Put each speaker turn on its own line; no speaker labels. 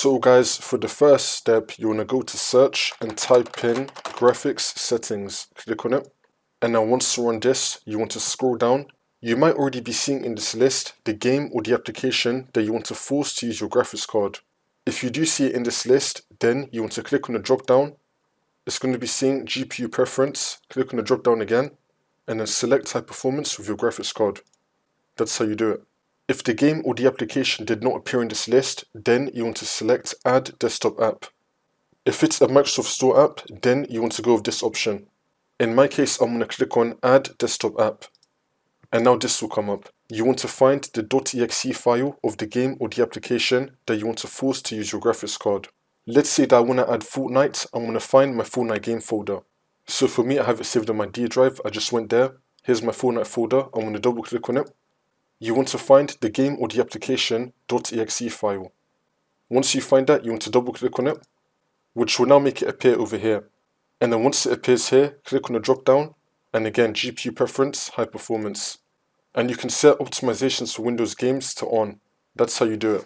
So guys, for the first step, you want to go to search and type in graphics settings. Click on it. And now once you're on this, you want to scroll down. You might already be seeing in this list the game or the application that you want to force to use your graphics card. If you do see it in this list, then you want to click on the drop down. It's going to be saying GPU preference. Click on the drop down again and then select high performance with your graphics card. That's how you do it. If the game or the application did not appear in this list, then you want to select Add Desktop App. If it's a Microsoft Store app, then you want to go with this option. In my case, I'm going to click on Add Desktop App. And now this will come up. You want to find the .exe file of the game or the application that you want to force to use your graphics card. Let's say that I want to add Fortnite. I'm going to find my Fortnite game folder. So for me, I have it saved on my D drive. I just went there. Here's my Fortnite folder. I'm going to double click on it. You want to find the game or the application .exe file. Once you find that, you want to double click on it, which will now make it appear over here. And then once it appears here, click on the drop down, and again, GPU preference, high performance. And you can set optimizations for Windows games to on. That's how you do it.